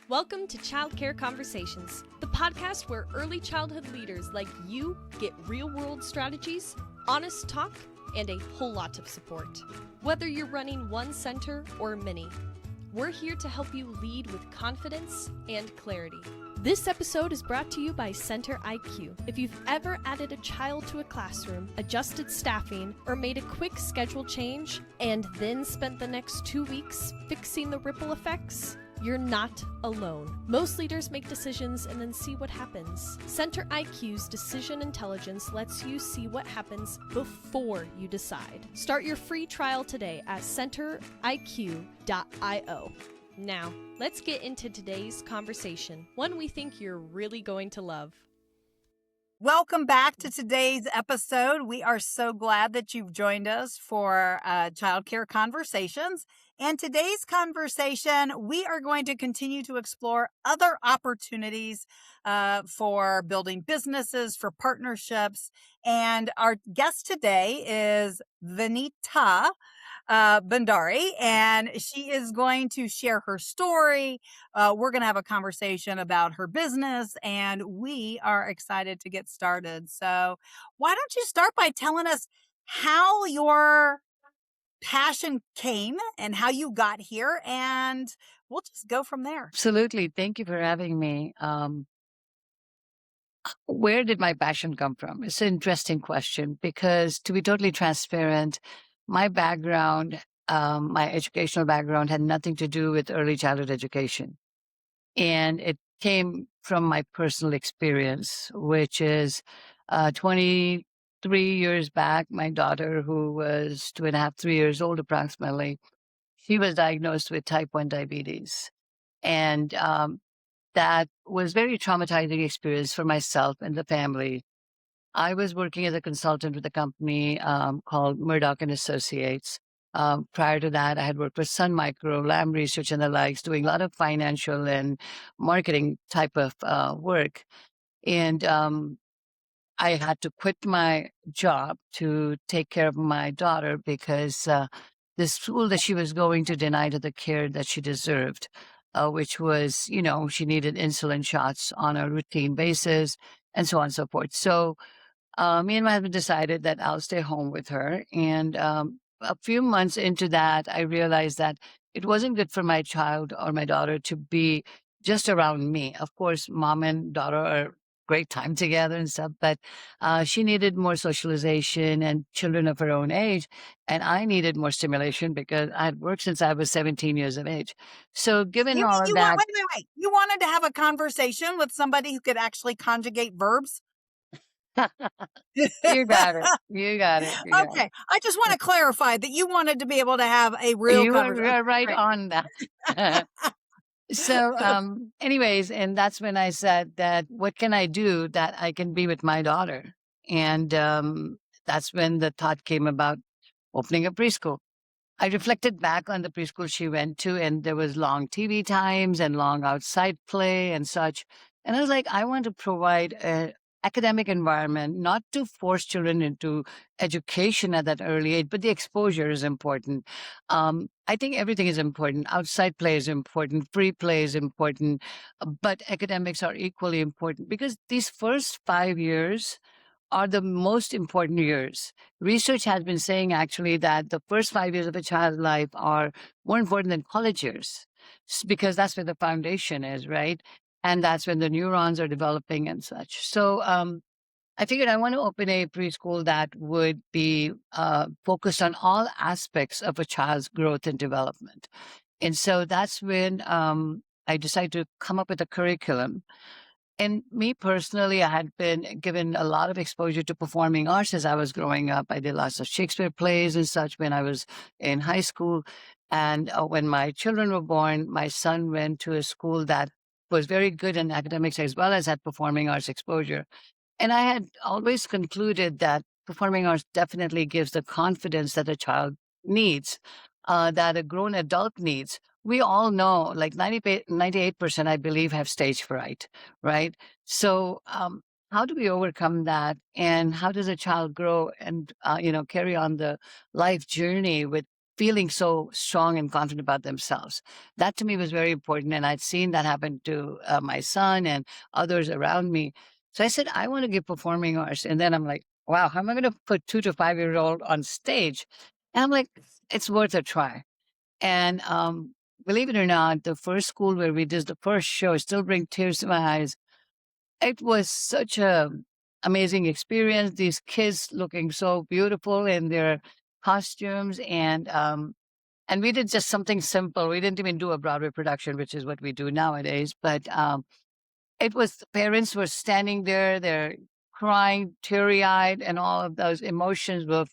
Welcome to Childcare Conversations, the podcast where early childhood leaders like you get real-world strategies, honest talk, and a whole lot of support. Whether you're running one center or many, we're here to help you lead with confidence and clarity. This episode is brought to you by Center IQ. If you've ever added a child to a classroom, adjusted staffing, or made a quick schedule change, and then spent the next 2 weeks fixing the ripple effects, you're not alone. Most leaders make decisions and then see what happens. Center IQ's decision intelligence lets you see what happens before you decide. Start your free trial today at centeriq.io. Now, let's get into today's conversation, one we think you're really going to love. Welcome back to today's episode. We are so glad that you've joined us for Childcare Conversations. And today's conversation, we are going to continue to explore other opportunities for building businesses, for partnerships. And our guest today is Vineeta Bhandari, and she is going to share her story. We're going to have a conversation about her business, and we are excited to get started. So why don't you start by telling us how your passion came and how you got here, and we'll just go from there. Absolutely. Thank you for having me. Where did my passion come from? It's an interesting question because, to be totally transparent, my background, my educational background had nothing to do with early childhood education. And it came from my personal experience, which is 23 years back, my daughter, who was 2.5, 3 years old approximately, she was diagnosed with type 1 diabetes. And that was very traumatizing experience for myself and the family. I was working as a consultant with a company called Murdoch and Associates. Prior to that, I had worked with Sun Micro, Lamb Research, and the likes, doing a lot of financial and marketing type of work. And I had to quit my job to take care of my daughter because the school that she was going to denied her the care that she deserved, which was, she needed insulin shots on a routine basis and so on and so forth. So me and my husband decided that I'll stay home with her. And a few months into that, I realized that it wasn't good for my child or my daughter to be just around me. Of course, mom and daughter are great time together and stuff, but she needed more socialization and children of her own age. And I needed more stimulation because I had worked since I was 17 years of age. So given all of that. Wait. You wanted to have a conversation with somebody who could actually conjugate verbs? You got it. You got it. Okay. I just want to clarify that you wanted to be able to have a real conversation. You were right on that. So, anyways, and that's when I said that, what can I do that I can be with my daughter? And that's when the thought came about opening a preschool. I reflected back on the preschool she went to, and there was long TV times and long outside play and such. And I was like, I want to provide an academic environment, not to force children into education at that early age, but the exposure is important. I think everything is important. Outside play is important. Free play is important. But academics are equally important because these first 5 years are the most important years. Research has been saying actually that the first 5 years of a child's life are more important than college years because that's where the foundation is, right? And that's when the neurons are developing and such. So I figured I want to open a preschool that would be focused on all aspects of a child's growth and development. And so that's when I decided to come up with a curriculum. And me personally, I had been given a lot of exposure to performing arts as I was growing up. I did lots of Shakespeare plays and such when I was in high school. And when my children were born, my son went to a school that was very good in academics as well as had performing arts exposure. And I had always concluded that performing arts definitely gives the confidence that a child needs, that a grown adult needs. We all know, like 98%, I believe, have stage fright, right? So how do we overcome that? And how does a child grow and, carry on the life journey with feeling so strong and confident about themselves. That to me was very important. And I'd seen that happen to my son and others around me. So I said, I want to give performing arts. And then I'm like, wow, how am I going to put 2 to 5 year old on stage? And I'm like, it's worth a try. And believe it or not, the first school where we did the first show still bring tears to my eyes. It was such a amazing experience. These kids looking so beautiful in their costumes, and we did just something simple. We didn't even do a Broadway production, which is what we do nowadays. But it was the parents were standing there, they're crying, teary eyed, and all of those emotions were,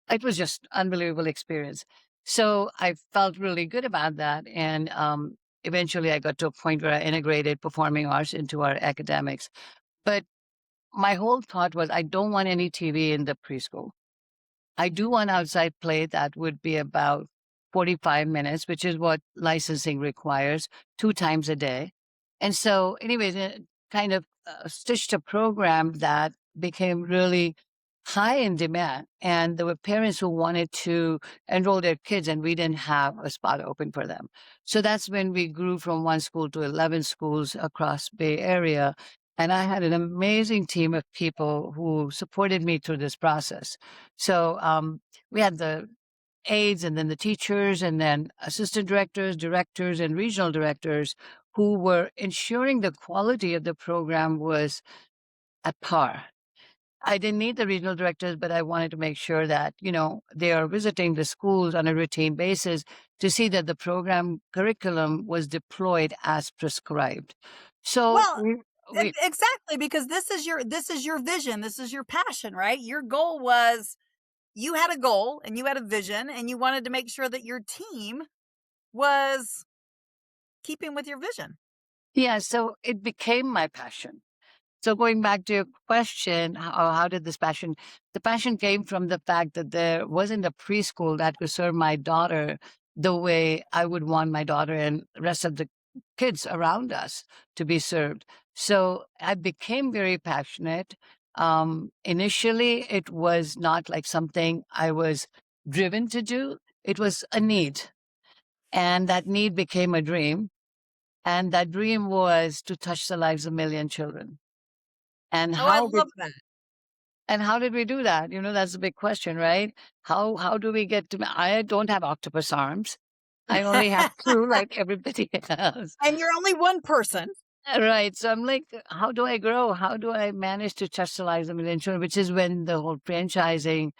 it was just unbelievable experience. So I felt really good about that. And eventually I got to a point where I integrated performing arts into our academics. But my whole thought was I don't want any TV in the preschool. I do want outside play that would be about 45 minutes, which is what licensing requires, 2 times a day. And so, anyways, it kind of stitched a program that became really high in demand. And there were parents who wanted to enroll their kids, and we didn't have a spot open for them. So that's when we grew from one school to 11 schools across Bay Area. And I had an amazing team of people who supported me through this process. So we had the aides and then the teachers and then assistant directors, and regional directors who were ensuring the quality of the program was at par. I didn't need the regional directors, but I wanted to make sure that, they are visiting the schools on a routine basis to see that the program curriculum was deployed as prescribed. So Well, exactly, because this is your vision, this is your passion, right? Your goal was, you had a goal and you had a vision, and you wanted to make sure that your team was keeping with your vision. yeah, so it became my passion. So going back to your question, how did this passion? The passion came from the fact that there wasn't a preschool that could serve my daughter the way I would want my daughter and rest of the kids around us to be served. So I became very passionate. Initially, it was not like something I was driven to do. It was a need. And that need became a dream. And that dream was to touch the lives of 1 million children. And Oh, I how did love that. and how did we do that? That's a big question, right? How do we get to? I don't have octopus arms. I only have two, like everybody else. And you're only one person. Right. So I'm like, how do I grow? How do I manage to touch the lives of 1 million children? Which is when the whole franchising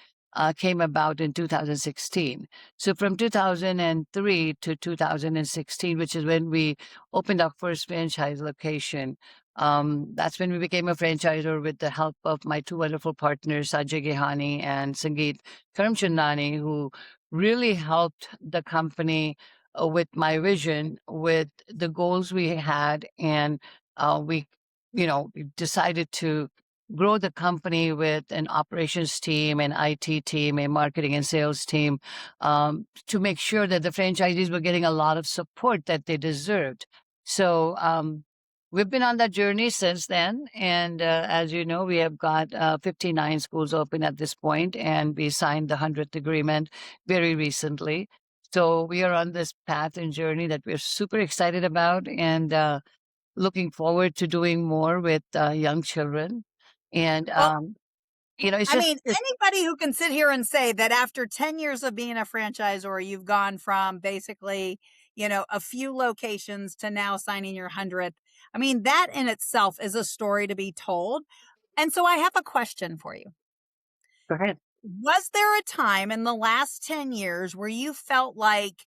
came about in 2016. So from 2003 to 2016, which is when we opened our first franchise location, that's when we became a franchisor with the help of my two wonderful partners, Sajay Gehani and Sangeet Karamchandani, who really helped the company with my vision, with the goals we had, and we decided to grow the company with an operations team, an IT team, a marketing and sales team, to make sure that the franchisees were getting a lot of support that they deserved. So we've been on that journey since then, and as you know, we have got 59 schools open at this point, and we signed the 100th agreement very recently. So we are on this path and journey that we're super excited about, and looking forward to doing more with young children. And Well, it's I just mean, anybody who can sit here and say that after 10 years of being a franchisor, you've gone from basically, a few locations to now signing your 100th. I mean, that in itself is a story to be told. And so I have a question for you. go ahead. Was there a time in the last 10 years where you felt like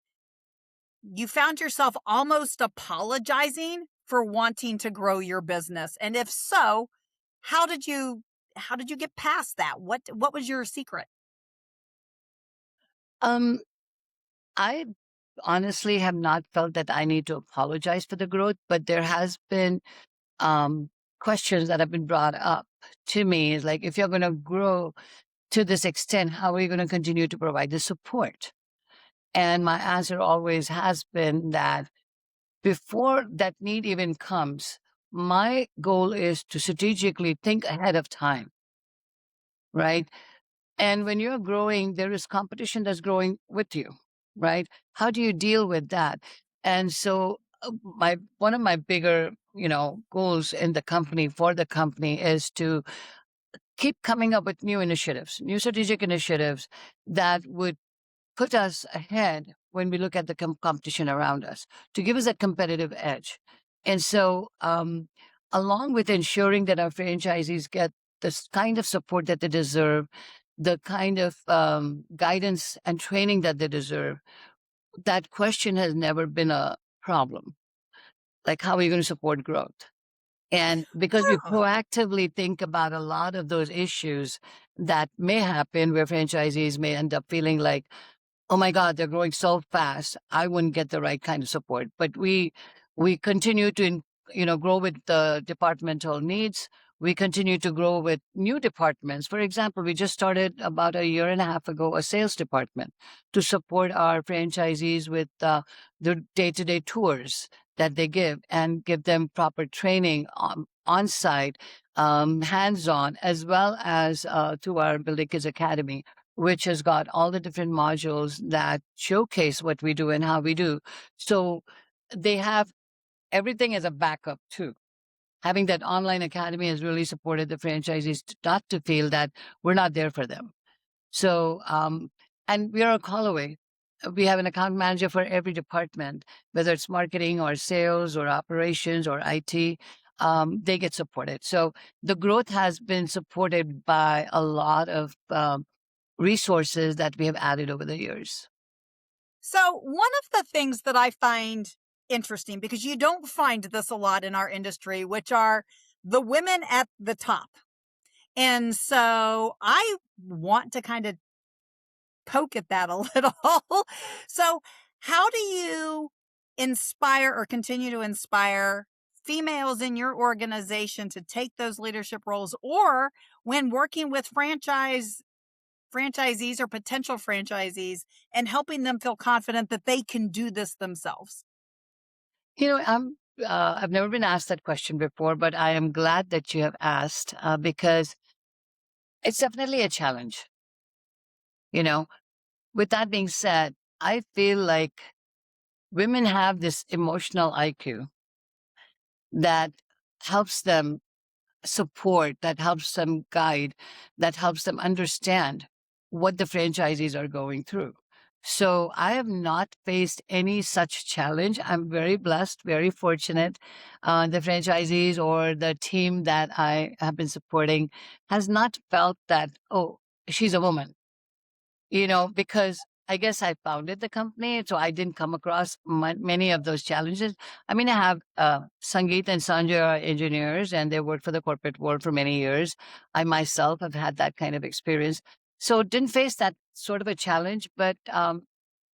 you found yourself almost apologizing for wanting to grow your business? And if so, how did you get past that? What was your secret? Um, I honestly have not felt that I need to apologize for the growth, but there has been um, questions that have been brought up to me. Is like, if you're going to grow to this extent, how are you going to continue to provide the support? And my answer always has been that before that need even comes, my goal is to strategically think ahead of time, right? And when you're growing, there is competition that's growing with you, right? How do you deal with that? And so, my one of my bigger, goals in the company for the company is to keep coming up with new initiatives, new strategic initiatives that would put us ahead when we look at the competition around us to give us a competitive edge. And so, along with ensuring that our franchisees get this kind of support that they deserve, the kind of guidance and training that they deserve, that question has never been a problem. Like, how are you going to support growth? And because we Oh, proactively think about a lot of those issues that may happen where franchisees may end up feeling like, oh my God, they're growing so fast. I wouldn't get the right kind of support. But we continue to grow with the departmental needs. We continue to grow with new departments. For example, we just started about a year and a half ago a sales department to support our franchisees with the day-to-day tours that they give and give them proper training on site, hands-on, as well as to our Building Kids Academy, which has got all the different modules that showcase what we do and how we do. So they have everything as a backup too. Having that online academy has really supported the franchisees not to feel that we're not there for them. So, and we are a call away. We have an account manager for every department, whether it's marketing or sales or operations or IT. They get supported. So the growth has been supported by a lot of resources that we have added over the years. so one of the things that I find interesting, because you don't find this a lot in our industry, which are the women at the top. And so I want to kind of poke at that a little. So, how do you inspire or continue to inspire females in your organization to take those leadership roles, or when working with franchisees or potential franchisees and helping them feel confident that they can do this themselves? I've never been asked that question before, but I am glad that you have asked because it's definitely a challenge. You know, with that being said, I feel like women have this emotional IQ that helps them support, that helps them guide, that helps them understand what the franchisees are going through. So I have not faced any such challenge. I'm very blessed, very fortunate. The franchisees or the team that I have been supporting has not felt that, oh, she's a woman, because I guess I founded the company, so I didn't come across many of those challenges. I mean, I have Sangeet and Sanjay are engineers, and they worked for the corporate world for many years. I myself have had that kind of experience, so didn't face that sort of a challenge. But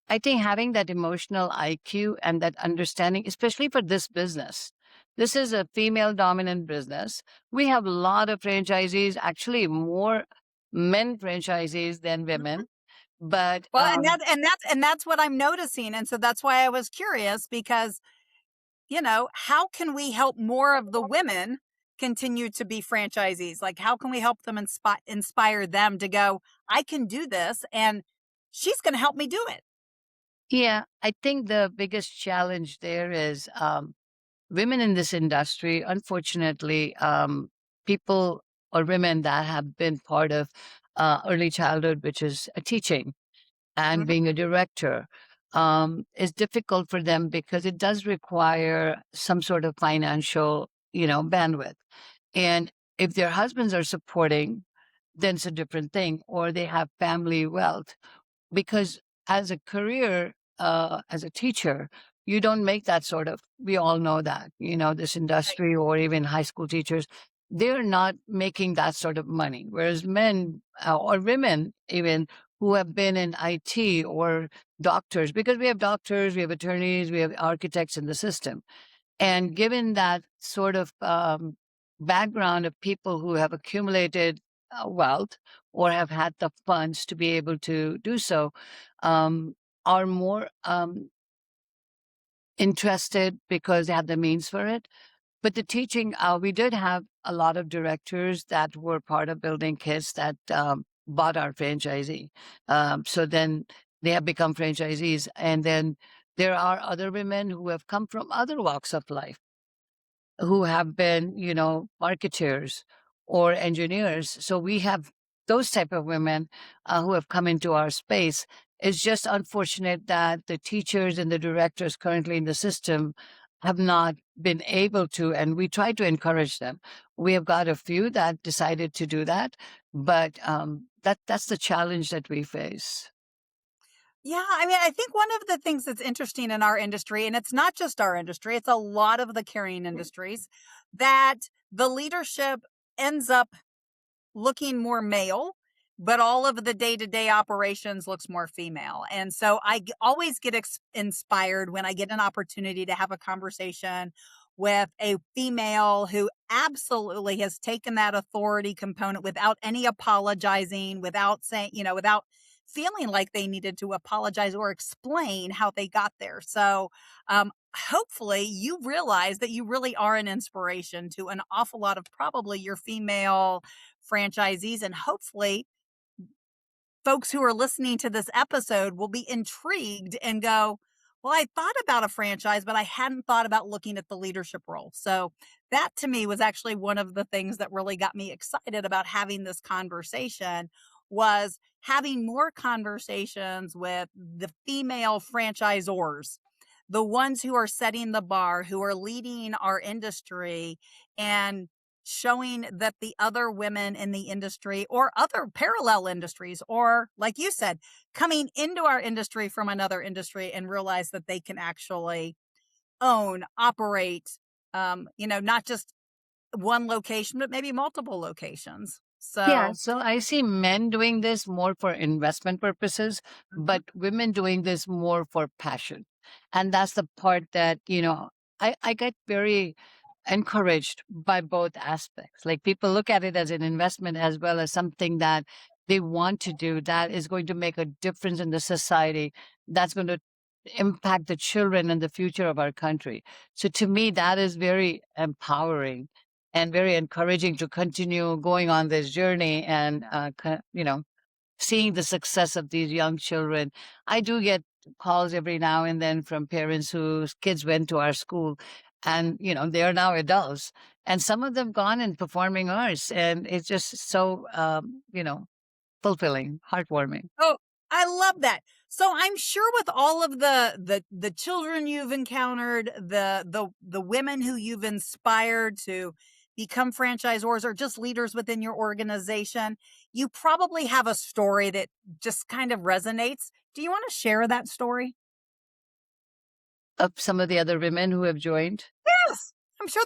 I think having that emotional IQ and that understanding, especially for this business, this is a female dominant business. We have a lot of franchisees, actually more men franchisees than women. But Well, and that's what I'm noticing, and so that's why I was curious, because how can we help more of the women continue to be franchisees? Like, how can we help them inspire them to go, I can do this, and she's going to help me do it. yeah, I think the biggest challenge there is women in this industry. Unfortunately, people or women that have been part of early childhood, which is teaching and Mhm. being a director, is difficult for them because it does require some sort of financial, bandwidth. And if their husbands are supporting, then it's a different thing, or they have family wealth. Because as a career, as a teacher, you don't make that sort of, we all know that, this Right. industry or even high school teachers, they're not making that sort of money. Whereas men or women, even who have been in IT or doctors, because we have doctors, we have attorneys, we have architects in the system. And given that sort of background of people who have accumulated wealth or have had the funds to be able to do so, um, are more interested because they have the means for it. But the teaching, we did have a lot of directors that were part of Building Kids that bought our franchisee. So then they have become franchisees. And then there are other women who have come from other walks of life who have been, marketeers or engineers. So we have those type of women who have come into our space. It's just unfortunate that the teachers and the directors currently in the system have not been able to, and we try to encourage them. We have got a few that decided to do that, but that's the challenge that we face. Yeah, I mean, I think one of the things that's interesting in our industry, and it's not just our industry, it's a lot of the carrying industries, that the leadership ends up looking more male, but all of the day-to-day operations looks more female. And so always get inspired when I get an opportunity to have a conversation with a female who absolutely has taken that authority component without any apologizing, without saying, without feeling like they needed to apologize or explain how they got there. So hopefully you realize that you really are an inspiration to an awful lot of probably your female franchisees, and hopefully folks who are listening to this episode will be intrigued and go, well, I thought about a franchise, but I hadn't thought about looking at the leadership role. So that to me was actually one of the things that really got me excited about having this conversation, was having more conversations with the female franchisors, the ones who are setting the bar, who are leading our industry, and showing that the other women in the industry or other parallel industries, or like you said, coming into our industry from another industry and realize that they can actually own, operate, not just one location, but maybe multiple locations. Yeah, So, so I see men doing this more for investment purposes, mhm. but women doing this more for passion. And that's the part that, I get very encouraged by both aspects. Like people look at it as an investment as well as something that they want to do that is going to make a difference in the society, that's going to impact the children and the future of our country. So to me, that is very empowering and very encouraging to continue going on this journey and, seeing the success of these young children. I do get calls every now and then from parents whose kids went to our school and, they are now adults. And some of them gone and performing arts. And it's just so, fulfilling, heartwarming. Oh, I love that. So I'm sure with all of the children you've encountered, the women who you've inspired to become franchisors or just leaders within your organization, you probably have a story that just kind of resonates. Do you want to share that story? Of some of the other women who have joined. Yes. I'm sure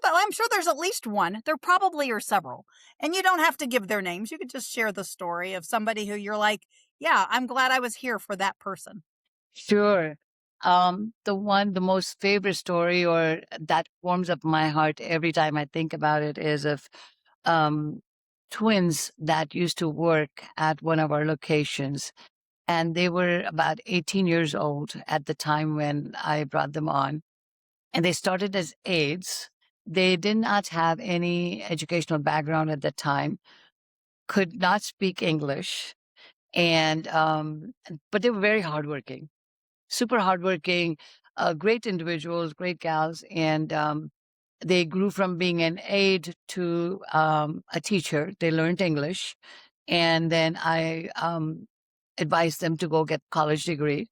there's at least one. There probably are several. And you don't have to give their names. You could just share the story of somebody who you're like, yeah, I'm glad I was here for that person. Sure. The most favorite story or that warms up my heart every time I think about it is of um, twins that used to work at one of our locations. And they were about 18 years old at the time when I brought them on. And they started as aides. They did not have any educational background at the time, could not speak English, and but they were very hardworking, super hardworking, great individuals, great gals, and they grew from being an aide to a teacher. They learned English, and then I advised them to go get college degree.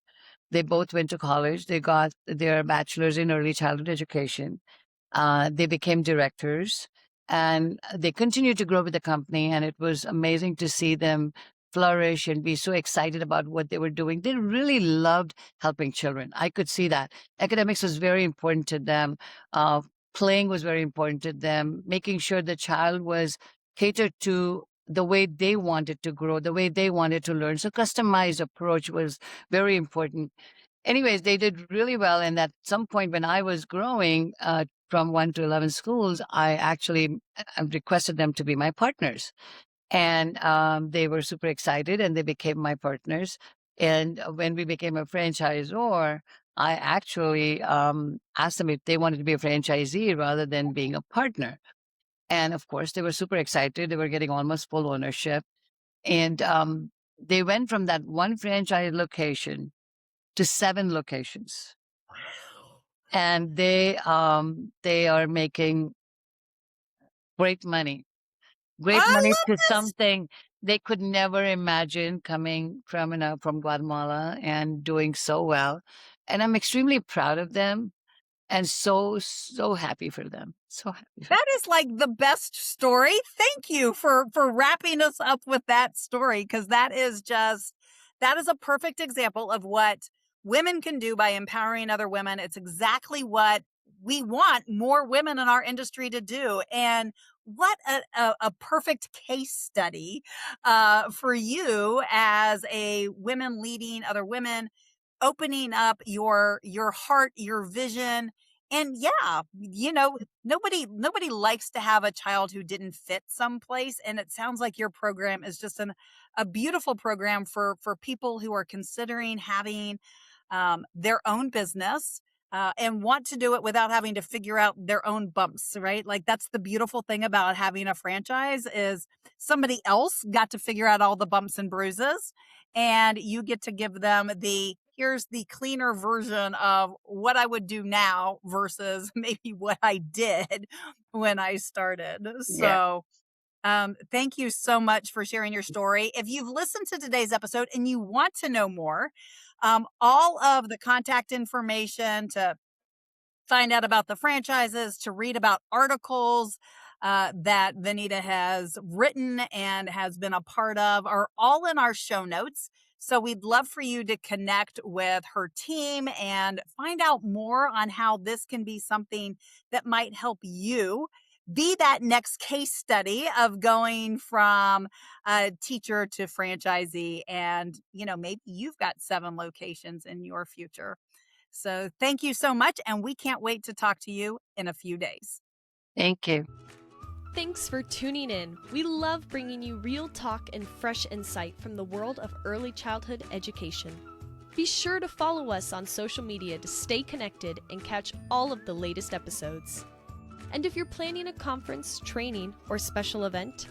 They both went to college. They got their bachelor's in early childhood education. They became directors and they continued to grow with the company. And it was amazing to see them flourish and be so excited about what they were doing. They really loved helping children. I could see that. Academics was very important to them. Playing was very important to them. Making sure the child was catered to the way they wanted to grow, the way they wanted to learn. So customized approach was very important. Anyways, they did really well. And at some point when I was growing from 1 to 11 schools, I actually requested them to be my partners. And they were super excited and they became my partners. And when we became a franchisor, I actually asked them if they wanted to be a franchisee rather than being a partner. And of course, they were super excited. They were getting almost full ownership. And they went from that one franchise location to 7 locations. And they are making great money. Great I money love to this. something they could never imagine coming from, from Guatemala and doing so well. And I'm extremely proud of them and so happy for them. So happy for them. That is like the best story. Thank you for wrapping us up with that story, because that is a perfect example of what women can do by empowering other women. It's exactly what we want more women in our industry to do. And what a perfect case study for you as a women leading other women, opening up your heart, your vision. And yeah, nobody likes to have a child who didn't fit someplace. And it sounds like your program is just a beautiful program for people who are considering having their own business, and want to do it without having to figure out their own bumps, right? Like, that's the beautiful thing about having a franchise, is somebody else got to figure out all the bumps and bruises, and you get to give them here's the cleaner version of what I would do now versus maybe what I did when I started. Yeah. So thank you so much for sharing your story. If you've listened to today's episode and you want to know more, all of the contact information to find out about the franchises, to read about articles that Vineeta has written and has been a part of, are all in our show notes. So we'd love for you to connect with her team and find out more on how this can be something that might help you be that next case study of going from a teacher to franchisee. And, maybe you've got 7 locations in your future. So thank you so much. And we can't wait to talk to you in a few days. Thank you. Thanks for tuning in. We love bringing you real talk and fresh insight from the world of early childhood education. Be sure to follow us on social media to stay connected and catch all of the latest episodes. And if you're planning a conference, training, or special event,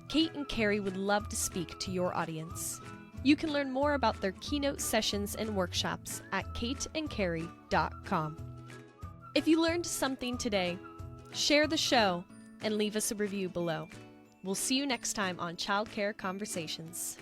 Kate and Carrie would love to speak to your audience. You can learn more about their keynote sessions and workshops at kateandcarrie.com. If you learned something today, share the show and leave us a review below. We'll see you next time on Childcare Conversations.